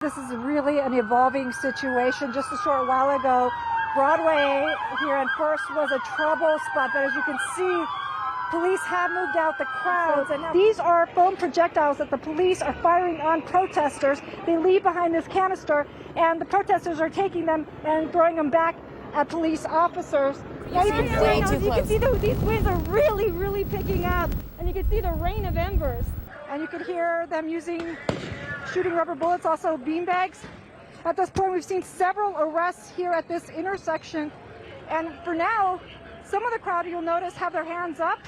This is really an evolving situation. Just a short while ago, Broadway here in First was a trouble spot, but as you can see, police have moved out the crowds. And these are foam projectiles that the police are firing on protesters. They leave behind this canister, and the protesters are taking them and throwing them back at police officers. Now you can see these winds are really, really picking up, and you can see the rain of embers. And you can hear them shooting rubber bullets, also beanbags. At this point, we've seen several arrests here at this intersection. And for now, some of the crowd, you'll notice, have their hands up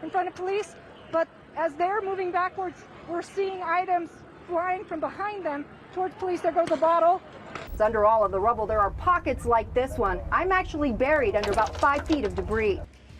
in front of police. But as they're moving backwards, we're seeing items flying from behind them towards police. There goes a bottle. It's under all of the rubble. There are pockets like this one. I'm actually buried under about 5 feet of debris.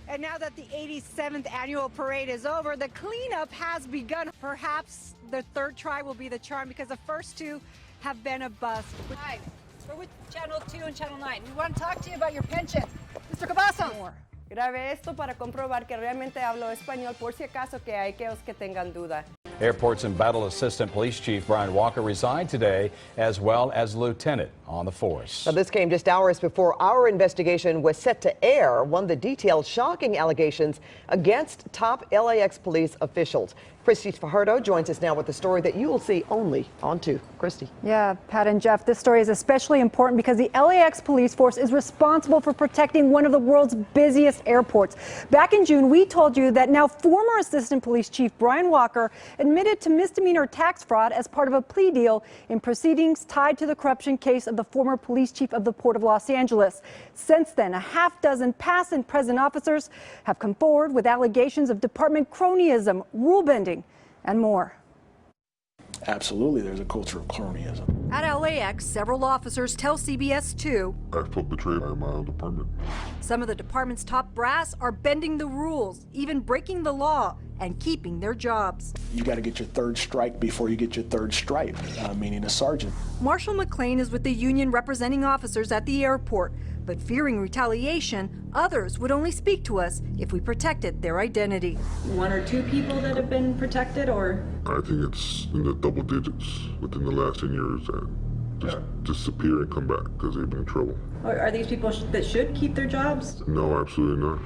And now that the 87th annual parade is over, the cleanup has begun. Perhaps the third try will be the charm, because the first two have been a bust. Hi, we're with Channel 2 and Channel 9. We want to talk to you about your pension. Mr. Cabazo. Grabé esto para comprobar que realmente hablo español, por si acaso que hay aquellos que tengan duda. Airports Embattled Assistant Police Chief Brian Walker resigned today, as well as Lieutenant on the force. Now, this came just hours before our investigation was set to air, one that detailed shocking allegations against top LAX police officials. Cristy Fajardo joins us now with the story that you will see only on 2. Cristy. Yeah, Pat and Jeff, this story is especially important because the LAX police force is responsible for protecting one of the world's busiest airports. Back in June, we told you that now former Assistant Police Chief Brian Walker admitted to misdemeanor tax fraud as part of a plea deal in proceedings tied to the corruption case of the former police chief of the Port of Los Angeles. Since then, a half dozen past and present officers have come forward with allegations of department cronyism, rule bending, and more. Absolutely, there's a culture of cronyism. At LAX, several officers tell CBS 2 I felt betrayed by my own department. some of the department's top brass are bending the rules, even breaking the law, and keeping their jobs. You got to get your third strike before you get your third stripe, meaning a sergeant. Marshall McLean is with the union representing officers at the airport, but fearing retaliation, others would only speak to us if we protected their identity. 1 or 2 people that have been protected, or? I think it's in the double digits within the last 10 years that just disappear and come back because they've been in trouble. Are these people that should keep their jobs? No, absolutely not.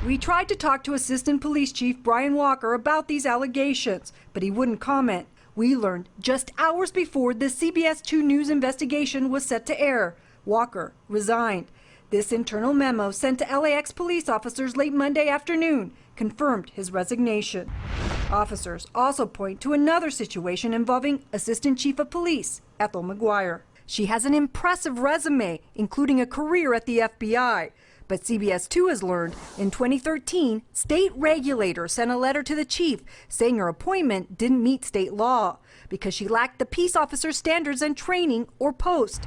We tried to talk to Assistant Police Chief Brian Walker about these allegations, but he wouldn't comment. We learned just hours before the CBS 2 News investigation was set to air, Walker resigned. This internal memo sent to LAX police officers late Monday afternoon confirmed his resignation. Officers also point to another situation involving Assistant Chief of Police Ethel McGuire. She has an impressive resume, including a career at the FBI. But CBS 2 has learned in 2013, state regulators sent a letter to the chief saying her appointment didn't meet state law because she lacked the peace officer standards and training or post.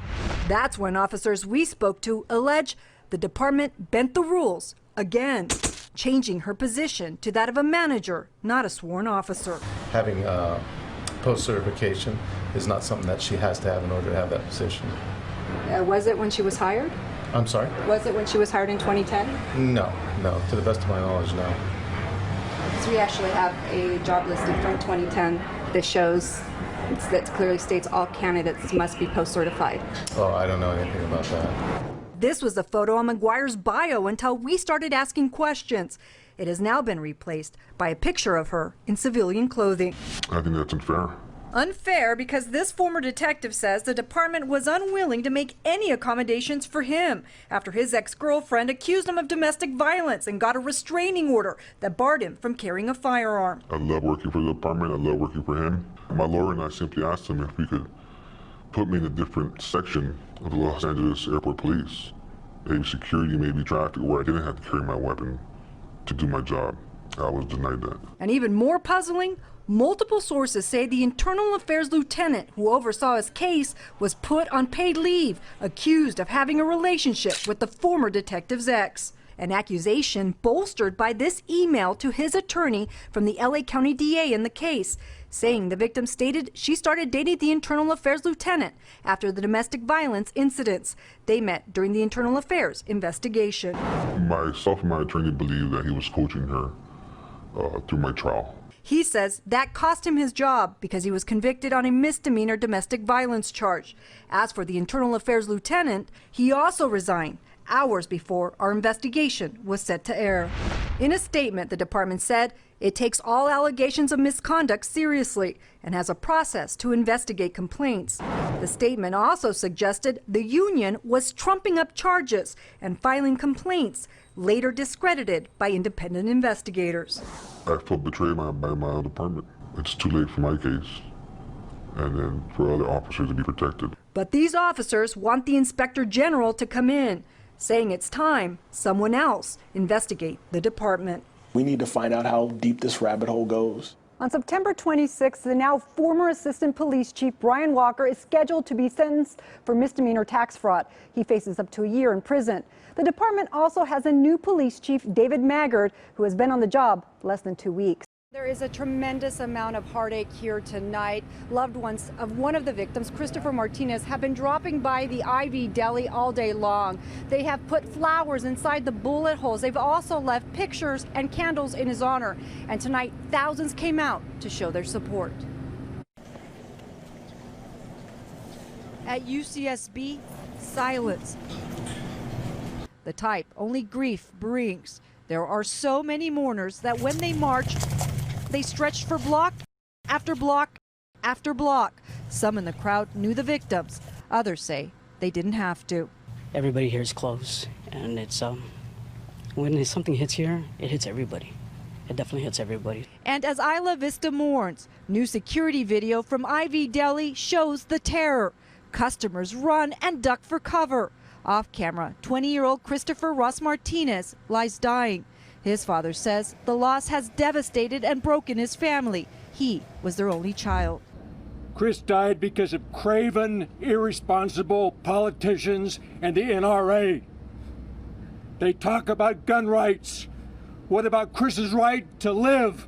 That's when officers we spoke to allege the department bent the rules again, changing her position to that of a manager, not a sworn officer. Having post-certification is not something that she has to have in order to have that position. Was it when she was hired? I'm sorry? Was it when she was hired in 2010? No, to the best of my knowledge, no. So we actually have a job listing from 2010 that shows, that clearly states all candidates must be post-certified. Oh, I don't know anything about that. This was the photo on McGuire's bio until we started asking questions. It has now been replaced by a picture of her in civilian clothing. I think that's unfair. Unfair because this former detective says the department was unwilling to make any accommodations for him after his ex-girlfriend accused him of domestic violence and got a restraining order that barred him from carrying a firearm. I love working for the department. I love working for him. My lawyer and I simply asked him if we could put me in a different section of the Los Angeles Airport Police. Maybe security, maybe traffic, where I didn't have to carry my weapon to do my job. I was denied that. And even more puzzling, multiple sources say the Internal Affairs lieutenant who oversaw his case was put on paid leave, accused of having a relationship with the former detective's ex. An accusation bolstered by this email to his attorney from the LA County DA in the case, saying the victim stated she started dating the Internal Affairs lieutenant after the domestic violence incidents. They met during the Internal Affairs investigation. Myself and my attorney believe that he was coaching her through my trial. He says that cost him his job because he was convicted on a misdemeanor domestic violence charge. As for the internal affairs lieutenant, he also resigned hours before our investigation was set to air. In a statement, the department said it takes all allegations of misconduct seriously and has a process to investigate complaints. The statement also suggested the union was trumping up charges and filing complaints, later discredited by independent investigators. I felt betrayed by my own department. It's too late for my case, and then for other officers to be protected. But these officers want the inspector general to come in, saying it's time someone else investigate the department. We need to find out how deep this rabbit hole goes. On September 26th, the now former Assistant Police Chief Brian Walker is scheduled to be sentenced for misdemeanor tax fraud. He faces up to a year in prison. The department also has a new police chief, David Maggard, who has been on the job less than 2 weeks. There is a tremendous amount of heartache here tonight. Loved ones of one of the victims, Christopher Martinez, have been dropping by the Ivy Deli all day long. They have put flowers inside the bullet holes. They've also left pictures and candles in his honor. And tonight, thousands came out to show their support. At UCSB, silence. The type only grief brings. There are so many mourners that when they marched, they stretched for block after block after block. Some in the crowd knew the victims. Others say they didn't have to. Everybody here is close, and it's when something hits here, it hits everybody. It definitely hits everybody. And as Isla Vista mourns, new security video from Ivy Deli shows the terror. Customers run and duck for cover. Off camera, 20-year-old Christopher Ross Martinez lies dying. His father says the loss has devastated and broken his family. He was their only child. Chris died because of craven, irresponsible politicians and the NRA. They talk about gun rights. What about Chris's right to live?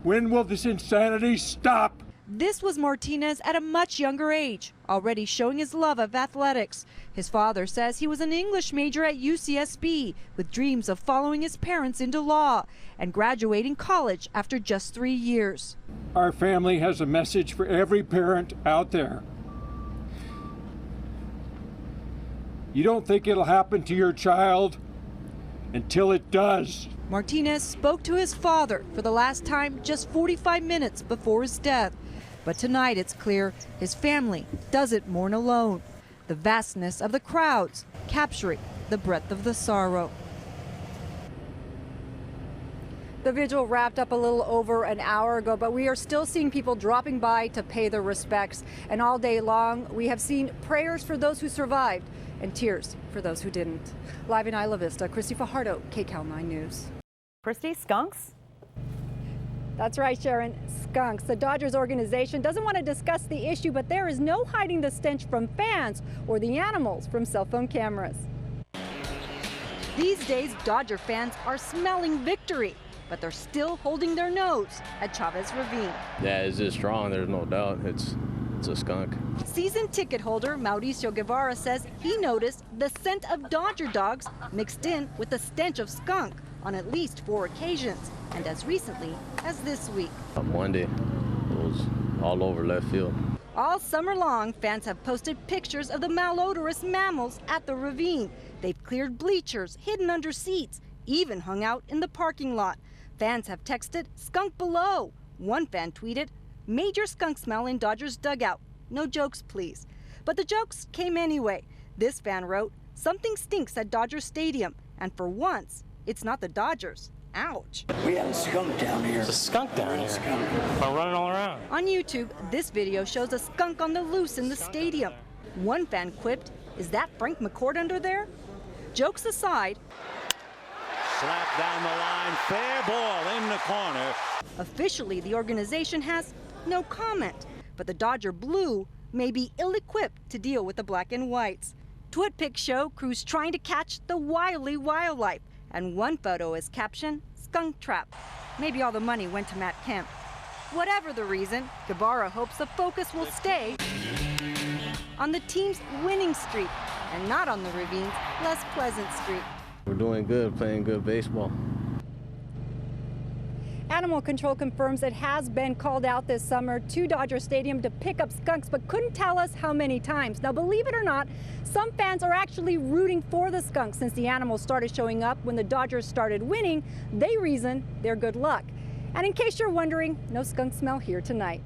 When will this insanity stop? This was Martinez at a much younger age, already showing his love of athletics. His father says he was an English major at UCSB with dreams of following his parents into law and graduating college after just 3 years. Our family has a message for every parent out there. You don't think it'll happen to your child until it does. Martinez spoke to his father for the last time just 45 minutes before his death. But tonight it's clear his family doesn't mourn alone. The vastness of the crowds capturing the breadth of the sorrow. The vigil wrapped up a little over an hour ago, but we are still seeing people dropping by to pay their respects. And all day long, we have seen prayers for those who survived and tears for those who didn't. Live in Isla Vista, Cristy Fajardo, KCAL 9 News. Cristy, skunks? That's right, Sharon. Skunks. The Dodgers organization doesn't want to discuss the issue, but there is no hiding the stench from fans or the animals from cell phone cameras. These days, Dodger fans are smelling victory, but they're still holding their nose at Chavez Ravine. Yeah, it's just strong. There's no doubt. It's a skunk. Season ticket holder Mauricio Guevara says he noticed the scent of Dodger dogs mixed in with the stench of skunk on at least 4 occasions, and as recently as this week. On Monday, it was all over left field. All summer long, fans have posted pictures of the malodorous mammals at the ravine. They've cleared bleachers, hidden under seats, even hung out in the parking lot. Fans have texted skunk below. One fan tweeted, "Major skunk smell in Dodgers dugout. No jokes, please." But the jokes came anyway. This fan wrote, "Something stinks at Dodger Stadium, and for once, it's not the Dodgers." Ouch. We have a skunk down here. There's a skunk down here. I'm running all around. On YouTube, this video shows a skunk on the loose in the stadium. One fan quipped, "Is that Frank McCourt under there?" Jokes aside, slap down the line, fair ball in the corner. Officially, the organization has no comment, but the Dodger Blue may be ill-equipped to deal with the black and whites. TwitPics show crews trying to catch the wily wildlife, and one photo is captioned, "Skunk Trap." Maybe all the money went to Matt Kemp. Whatever the reason, Guevara hopes the focus will stay on the team's winning streak and not on the Ravine's less pleasant streak. We're doing good, playing good baseball. Animal Control confirms it has been called out this summer to Dodger Stadium to pick up skunks, but couldn't tell us how many times. Now, believe it or not, some fans are actually rooting for the skunks since the animals started showing up when the Dodgers started winning. They reason their good luck. And in case you're wondering, no skunk smell here tonight.